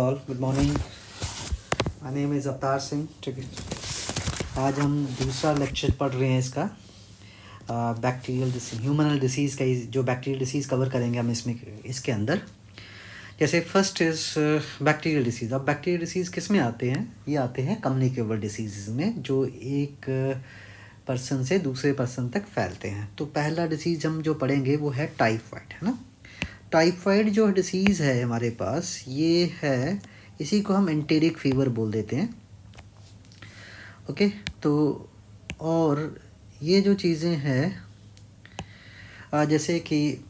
All good morning. My name is Avtar Singh. ठीक है, आज हम दूसरा लेक्चर पढ़ रहे हैं इसका बैक्टीरियल डिसीज, ह्यूमनल डिसीज़ का। जो बैक्टीरियल डिसीज़ कवर करेंगे हम इसमें इसके अंदर। जैसे फर्स्ट इज़ बैक्टीरियल डिसीज़। अब बैक्टीरियल डिसीज़ किस में आते हैं? ये आते हैं कम्युनिकेबल डिसीज़ में, जो एक पर्सन से दूसरे पर्सन तक फैलते हैं। तो पहला डिसीज़ हम जो पढ़ेंगे वो है टाइफाइड, है ना। टाइफाइड जो डिसीज़ है हमारे पास, ये है, इसी को हम एंटेरिक फीवर बोल देते हैं। ओके, तो और ये जो चीज़ें हैं जैसे कि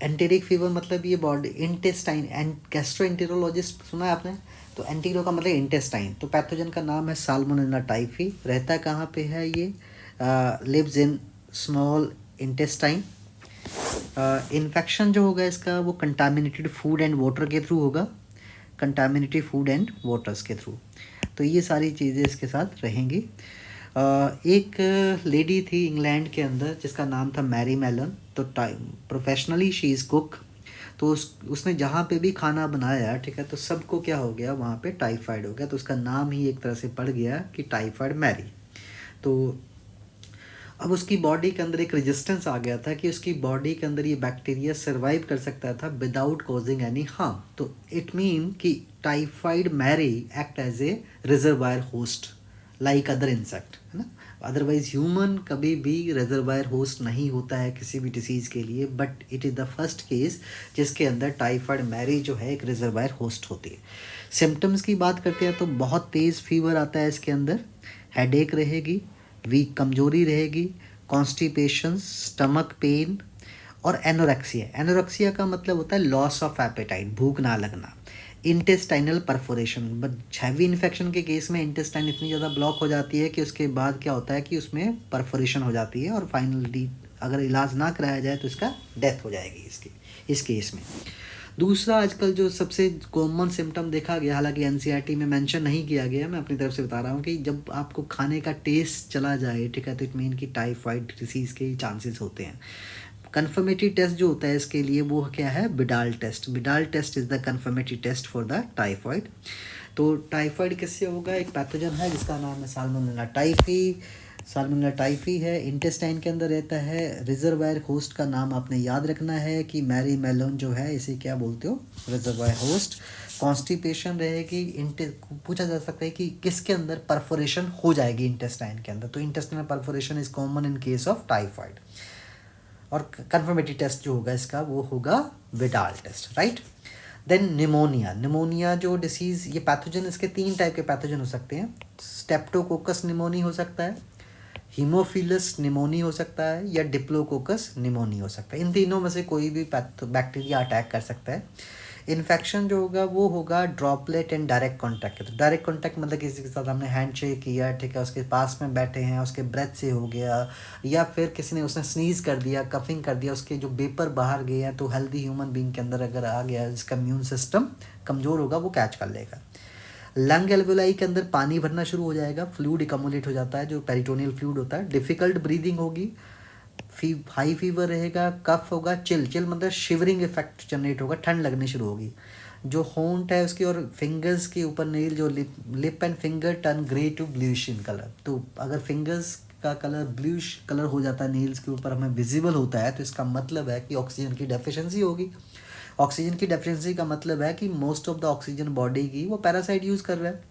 एंटेरिक फीवर मतलब ये बॉडी इंटेस्टाइन एंड गैस्ट्रोएंटेरोलॉजिस्ट सुना है आपने? तो एंटेरो का मतलब इंटेस्टाइन। तो पैथोजन का नाम है साल्मोनेला टाइफी। रहता कहाँ पे है ये? Lives in small intestine. Infection जो होगा इसका वो कंटामिनेटेड फूड एंड वाटर के थ्रू होगा, कंटामिनेटेड फूड एंड वाटर्स के थ्रू। तो ये सारी चीज़ें इसके साथ रहेंगी। एक लेडी थी इंग्लैंड के अंदर जिसका नाम था मैरी मेलन। तो प्रोफेशनली शी इज़ कुक। तो उसने जहाँ पे भी खाना बनाया, ठीक है, तो सबको क्या हो गया, वहाँ पे टाइफाइड हो गया। तो उसका नाम ही एक तरह से पड़ गया कि टाइफाइड मैरी। तो अब उसकी बॉडी के अंदर एक रेजिस्टेंस आ गया था कि उसकी बॉडी के अंदर ये बैक्टीरिया सर्वाइव कर सकता था विदाउट कॉजिंग एनी हार्म। तो इट मीन कि typhoid Mary act as a reservoir host like other insect, है ना। अदरवाइज ह्यूमन कभी भी रिजर्वायर होस्ट नहीं होता है किसी भी डिसीज़ के लिए, but it is the first case जिसके अंदर टाइफाइड मैरी जो है एक रिजर्वायर होस्ट होती है। सिम्टम्स की बात करते हैं तो बहुत तेज़ फीवर आता है इसके अंदर, हेडेक रहेगी, वीक कमजोरी रहेगी, कॉन्स्टिपेशन, स्टमक पेन और एनोरेक्सिया। एनोरेक्सिया का मतलब होता है लॉस ऑफ एपेटाइट, भूख ना लगना। Intestinal perforation, but heavy infection के केस में इंटेस्टाइन इतनी ज़्यादा ब्लॉक हो जाती है कि उसके बाद क्या होता है कि उसमें परफोरेशन हो जाती है और फाइनली अगर इलाज ना कराया जाए तो इसका डेथ हो जाएगी इस केस में। दूसरा आजकल जो सबसे कॉमन सिम्टम देखा गया, हालांकि एनसीईआरटी में मेंशन नहीं किया गया, मैं अपनी तरफ से बता रहा हूँ कि जब आपको खाने का टेस्ट चला जाए, ठीक है, तो इट मीन कि टाइफाइड डिसीज़ के चांसेस होते हैं। कन्फर्मेटरी टेस्ट जो होता है इसके लिए वो क्या है? Widal test. Widal test is the confirmatory test for the typhoid. तो टाइफाइड किससे होगा? एक पैथोजन है जिसका नाम है साल्मोनेला टाइफी। साल्मोनेला टाइफी है, इंटेस्टाइन के अंदर रहता है। रिजर्वायर होस्ट का नाम आपने याद रखना है कि मैरी मेलोन जो है इसे क्या बोलते हो? Reservoir host. कॉन्स्टिपेशन रहेगी। पूछा जा सकता है कि किसके अंदर परफोरेशन हो जाएगी इंटेस्टाइन के अंदर, तो intestinal perforation is common in case of typhoid. और कंफर्मेटरी टेस्ट जो होगा इसका वो होगा Widal test, right. Then pneumonia. Pneumonia जो डिसीज़, ये पैथोजन, इसके 3 टाइप के पैथोजन हो सकते हैं। स्टेप्टोकोकस निमोनी हो सकता है, हीमोफिलस निमोनी हो सकता है, या डिप्लोकोकस निमोनी हो सकता है। इन तीनों में से कोई भी बैक्टीरिया अटैक कर सकता है। इन्फेक्शन जो होगा वो होगा ड्रॉपलेट एंड डायरेक्ट कॉन्टैक्ट। तो डायरेक्ट कॉन्टैक्ट मतलब किसी के साथ हमने हैंड शेक किया, ठीक है, उसके पास में बैठे हैं, उसके ब्रेथ से हो गया, या फिर किसी ने उसने स्नीज़ कर दिया, कफिंग कर दिया, उसके जो वेपर बाहर गए हैं, तो हेल्दी ह्यूमन बीइंग के अंदर अगर आ गया, जिसका इम्यून सिस्टम कमज़ोर होगा वो कैच कर लेगा। लंग एल्वेलाई के अंदर पानी भरना शुरू हो जाएगा, फ्लूइड एकमुलेट हो जाता है जो पेरिटोनियल फ्लूइड होता है। डिफ़िकल्ट ब्रीदिंग होगी, हाई फीवर रहेगा, कफ होगा, चिल मतलब शिवरिंग इफेक्ट जनरेट होगा, ठंड लगनी शुरू होगी। जो होंठ है उसकी और फिंगर्स के ऊपर नेल, जो lip and finger turn grey to bluish in colour. तो अगर फिंगर्स का कलर ब्लूइश कलर हो जाता है, नेल्स के ऊपर हमें विजिबल होता है, तो इसका मतलब है कि ऑक्सीजन की डेफिशिएंसी होगी। ऑक्सीजन की डेफिशिएंसी का मतलब है कि most of the oxygen body की वो पैरासाइट यूज़ कर रहा है।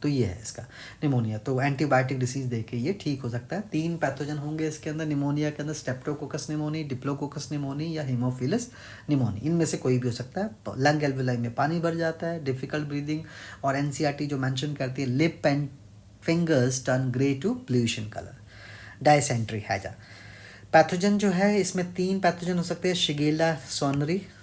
तो ये है इसका निमोनिया। तो एंटीबायोटिक डिसीज़ देके ये ठीक हो सकता है। 3 पैथोजन होंगे इसके अंदर निमोनिया के अंदर, स्टेप्टोकोकस निमोनी, डिप्लोकोकस निमोनी या हीमोफिलस निमोनी। इनमें से कोई भी हो सकता है। लंग एल्वेलाई में पानी भर जाता है, डिफ़िकल्ट ब्रीदिंग, और एनसीईआरटी जो मेंशन करती है lip and fingers turn grey to bluish in colour. Dysentery हैजा। पैथोजन जो है इसमें 3 पैथोजन हो सकते हैं, शिगेला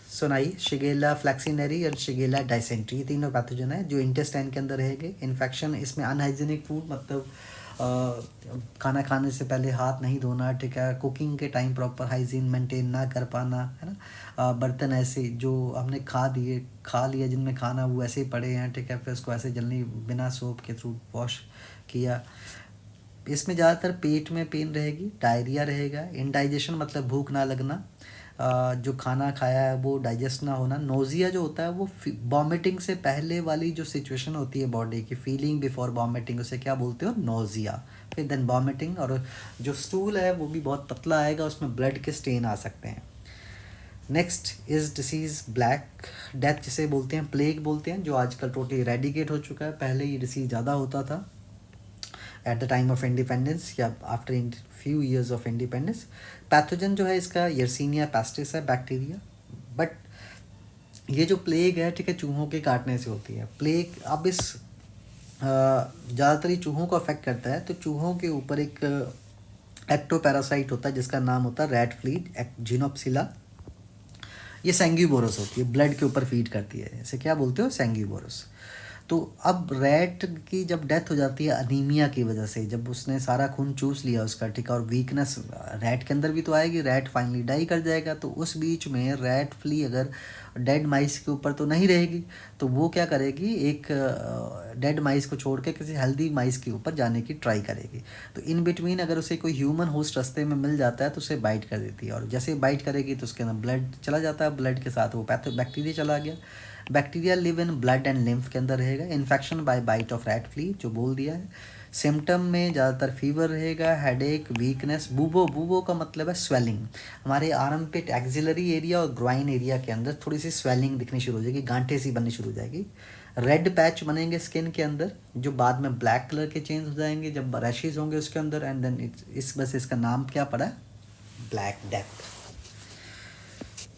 सोनाई, शिगेला फ्लैक्सिनेरी और शिगेला डायसेंट्री। ये तीनों पैथोजन है जो इंटेस्टाइन के अंदर रहेंगे। इन्फेक्शन इसमें अनहाइजीनिक फूड, मतलब खाना खाने से पहले हाथ नहीं धोना, ठीक है, कुकिंग के टाइम प्रॉपर हाइजीन मेंटेन ना कर पाना, है ना। बर्तन ऐसे जो हमने खा लिया जिनमें खाना वो ऐसे ही पड़े हैं, ठीक है, फिर उसको ऐसे जल्दी बिना सोप के थ्रू वॉश किया। इसमें ज़्यादातर पेट में पेन रहेगी, डायरिया रहेगा, इनडाइजेशन मतलब भूख ना लगना, जो खाना खाया है वो डाइजेस्ट ना होना। नोज़िया जो होता है वो वॉमिटिंग से पहले वाली जो सिचुएशन होती है बॉडी की, फीलिंग बिफोर वॉमिटिंग, उसे क्या बोलते हो? नोज़िया। फिर देन वॉमिटिंग, और जो स्टूल है वो भी बहुत पतला आएगा, उसमें ब्लड के स्टेन आ सकते हैं। Next is disease black death, जिसे बोलते हैं प्लेग बोलते हैं, जो आजकल टोटली रेडिकेट हो चुका है। पहले ये डिसीज़ ज़्यादा होता था at the time of independence या after few years of independence. Pathogen जो है इसका यर्सीनिया पेस्टिस है, बैक्टीरिया। बट ये जो प्लेग है, ठीक है, चूहों के काटने से होती है प्लेग। अब इस ज़्यादातर ही चूहों को अफेक्ट करता है, तो चूहों के ऊपर एक एक्टोपैरासाइट होता है जिसका नाम होता है रेड फ्लीट जिनोप्सिला। ये सेंग्यूबोरस होती है, ब्लड के ऊपर फीड करती है, इसे क्या बोलते हो? सेंग्यूबोरस। तो अब रैट की जब डेथ हो जाती है अनीमिया की वजह से, जब उसने सारा खून चूस लिया उसका, ठीक है, और वीकनेस रैट के अंदर भी तो आएगी, रैट फाइनली डाई कर जाएगा। तो उस बीच में रैट फ्ली अगर डेड माइस के ऊपर तो नहीं रहेगी, तो वो क्या करेगी, एक डेड माइस को छोड़ के किसी हेल्दी माइस के ऊपर जाने की ट्राई करेगी। तो इन बिटवीन अगर उसे कोई ह्यूमन होस्ट रास्ते में मिल जाता है तो उसे बाइट कर देती है, और जैसे बाइट करेगी तो उसके अंदर ब्लड चला जाता है, ब्लड के साथ वो बैक्टीरिया चला गया। Bacteria live in blood and lymph के अंदर रहेगा। Infection by bite of rat flea, जो बोल दिया है। सिम्टम में ज़्यादातर फीवर रहेगा, हेडेक, वीकनेस, बूबो। बूबो का मतलब है स्वेलिंग। हमारे आर्मपिट, एक्सिलरी एरिया और ग्राइन एरिया के अंदर थोड़ी सी स्वेलिंग दिखनी शुरू हो जाएगी, गांठे सी बननी शुरू हो जाएगी। रेड पैच बनेंगे स्किन के अंदर, जो बाद में ब्लैक कलर के चेंज हो जाएंगे जब रैशेज होंगे उसके अंदर। एंड देन इस बस इसका नाम क्या पड़ा? Black death.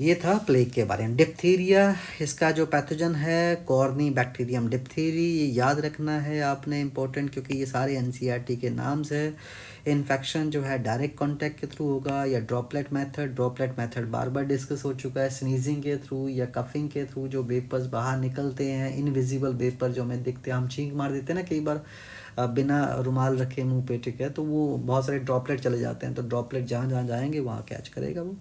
ये था प्लेग के बारे में। डिप्थीरिया, इसका जो पैथोजन है कॉर्नी बैक्टीरियम डिप्थीरी, ये याद रखना है आपने, इंपॉर्टेंट, क्योंकि ये सारे एनसीईआरटी के नाम्स है। इन्फेक्शन जो है डायरेक्ट कांटेक्ट के थ्रू होगा या ड्रॉपलेट मेथड। ड्रॉपलेट मेथड बार बार डिस्कस हो चुका है, स्नीजिंग के थ्रू या कफिंग के थ्रू, जो वेपर्स बाहर निकलते हैं, इनविजिबल वेपर जो हमें दिखते हैं, हम छींक मार देते हैं ना कई बार बिना रुमाल रखे मुंह पे, ठीक है, तो वो बहुत सारे ड्रॉपलेट चले जाते हैं, तो ड्रॉपलेट जहाँ जहाँ जाएंगे वहाँ कैच करेगा वो।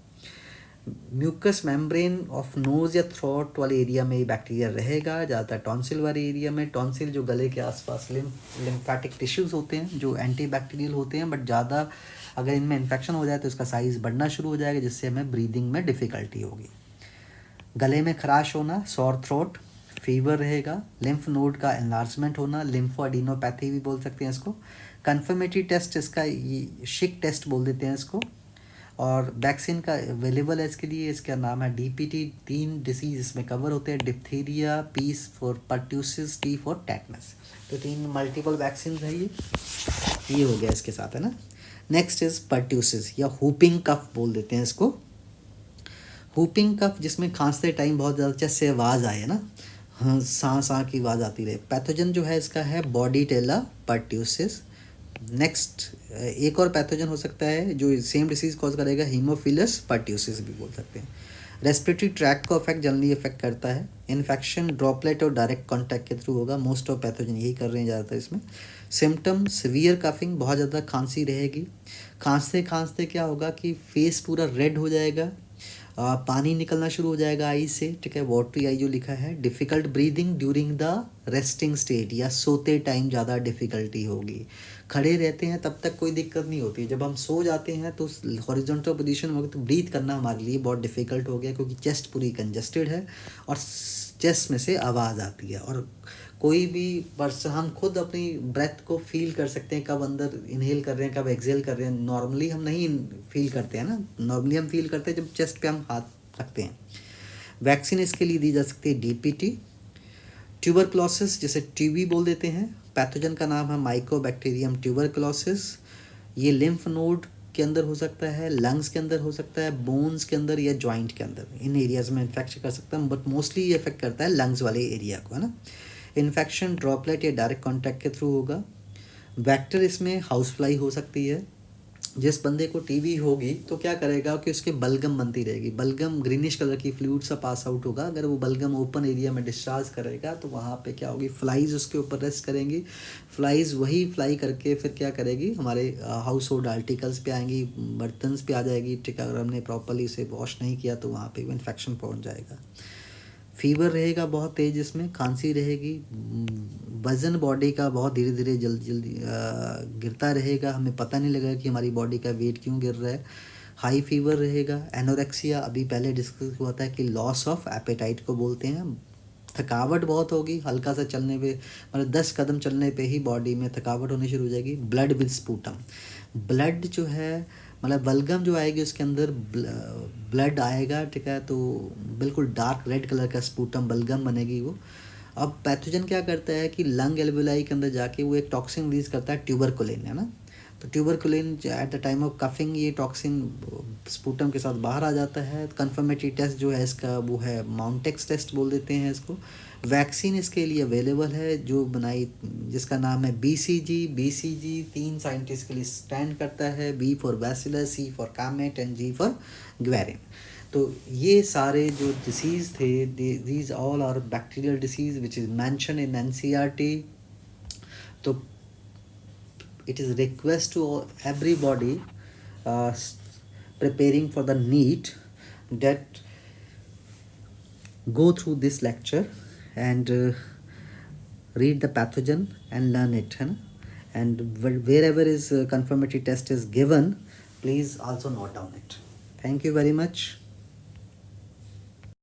म्यूकस मेम्ब्रेन ऑफ नोज या थ्रोट वाले एरिया में ये बैक्टीरिया रहेगा, ज़्यादातर टॉन्सिल वाले एरिया में। टॉन्सिल जो गले के आसपास लिम्फेटिक टिश्यूज़ होते हैं जो एंटी बैक्टीरियल होते हैं, बट ज़्यादा अगर इनमें इन्फेक्शन हो जाए तो इसका साइज़ बढ़ना शुरू हो जाएगा, जिससे हमें ब्रीदिंग में डिफ़िकल्टी होगी। गले में खराश होना, सॉर थ्रोट, फीवर रहेगा, लिम्फ नोड का एनलार्जमेंट होना, लिम्फोएडिनोपैथी भी बोल सकते हैं इसको। कन्फर्मेटरी टेस्ट इसका ये शिक टेस्ट बोल देते हैं इसको। और वैक्सीन का अवेलेबल है इसके लिए, इसका नाम है डीपीटी। 3 डिसीज इसमें कवर होते हैं, diphtheria, P for pertussis, T for tetanus. तो 3 मल्टीपल वैक्सीन है ये हो गया इसके साथ, है ना। नेक्स्ट इज पर्ट्यूसिस या हुपिंग कफ बोल देते हैं इसको। हुपिंग कफ जिसमें खांसते टाइम बहुत ज़्यादा चेस्ट से आवाज़ आए ना, हाँ, सा की आवाज़ आती रहे। पैथोजन जो है इसका है बॉडीटेला पर्ट्यूसिस। नेक्स्ट एक और पैथोजन हो सकता है जो सेम डिसीज कॉज करेगा, हीमोफिलस पर्ट्यूसिस भी बोल सकते हैं। रेस्पिरेटरी ट्रैक को अफेक्ट जनरली अफेक्ट करता है। इन्फेक्शन ड्रॉपलेट और डायरेक्ट कांटेक्ट के थ्रू होगा, मोस्ट ऑफ पैथोजन यही कर रहे हैं ज़्यादातर इसमें। सिम्टम सीवियर कफिंग, बहुत ज़्यादा खांसी रहेगी। खांसते खांसते क्या होगा कि फेस पूरा रेड हो जाएगा, पानी निकलना शुरू हो जाएगा आई से, ठीक है, वाटरी आई जो लिखा है। Difficult breathing during the resting state, या सोते टाइम ज़्यादा डिफ़िकल्टी होगी। खड़े रहते हैं तब तक कोई दिक्कत नहीं होती है, जब हम सो जाते हैं तो हॉरिजॉन्टल पोजीशन में तो ब्रीथ करना हमारे लिए बहुत डिफ़िकल्ट हो गया, क्योंकि चेस्ट पूरी कंजस्टेड है और चेस्ट में से आवाज़ आती है। और कोई भी पर्सन, हम खुद अपनी ब्रेथ को फील कर सकते हैं, कब अंदर इनहेल कर रहे हैं, कब एक्सहेल कर रहे हैं। नॉर्मली हम नहीं फील करते हैं ना, नॉर्मली हम फील करते हैं जब चेस्ट पे हम हाथ रखते हैं। वैक्सीन इसके लिए दी जा सकती है डीपीटी। ट्यूबरक्लोसिस जिसे टीबी बोल देते हैं, पैथोजन का नाम है माइकोबैक्टीरियम ट्यूबरक्लोसिस। ये लिम्फ नोड के अंदर हो सकता है, लंग्स के अंदर हो सकता है, बोन्स के अंदर या जॉइंट के अंदर, इन एरियाज में इन्फेक्शन कर सकता है, बट मोस्टली ये इफेक्ट करता है लंग्स वाले एरिया को, है ना। इन्फेक्शन ड्रॉपलेट या डायरेक्ट कांटेक्ट के थ्रू होगा। वेक्टर इसमें हाउस फ्लाई हो सकती है। जिस बंदे को टीबी होगी तो क्या करेगा कि उसके बलगम बनती रहेगी, बलगम ग्रीनिश कलर की फ्लूइड सा पास आउट होगा। अगर वो बलगम ओपन एरिया में डिस्चार्ज करेगा तो वहाँ पे क्या होगी, फ्लाइज उसके ऊपर रेस्ट करेंगी। फ्लाइज वही फ्लाई करके फिर क्या करेगी, हमारे हाउस होल्ड आर्टिकल्स पे आएंगी, बर्तन पे आ जाएगी, ठीक है। अगर हमने प्रॉपरली इसे वॉश नहीं किया तो वहाँ पे इन्फेक्शन पहुँच जाएगा। फीवर रहेगा बहुत तेज़, इसमें खांसी रहेगी। वज़न बॉडी का बहुत धीरे धीरे जल्दी गिरता रहेगा, हमें पता नहीं लगेगा कि हमारी बॉडी का वेट क्यों गिर रहा है। हाई फीवर रहेगा। एनोरेक्सिया अभी पहले डिस्कस हुआ था कि लॉस ऑफ एपेटाइट को बोलते हैं। थकावट बहुत होगी, हल्का सा चलने पे मतलब 10 कदम चलने पे ही बॉडी में थकावट होनी शुरू हो जाएगी। ब्लड विद स्पूटम, ब्लड जो है मतलब बलगम जो आएगी उसके अंदर ब्लड आएगा, ठीक है। तो बिल्कुल डार्क रेड कलर का स्पूटम बलगम बनेगी वो। अब पैथोजन क्या करता है कि लंग एल्वेलाई के अंदर जाके वो एक टॉक्सिन रिलीज करता है, ट्यूबरकुलिन, है ना। तो tuberculin eight the time of coughing ये टॉक्सिन स्पूटम के साथ बाहर आ जाता है। कंफर्मेटरी टेस्ट जो है इसका वो है माउंटेक्स टेस्ट बोल देते हैं इसको। वैक्सीन इसके लिए अवेलेबल है जो बनाई, जिसका नाम है BCG। BCG 3 साइंटिस्ट के लिए स्टैंड करता है, B for bacillus, C for Calmette and G for Guerin. तो ये सारे जो डिसीज़ थे, these all are bacterial disease which is mention in NCERT। तो it is request to everybody preparing for the NEET that go through this lecture and read the pathogen and learn it, है ना। and wherever is confirmatory test is given, please also note down it. Thank you very much.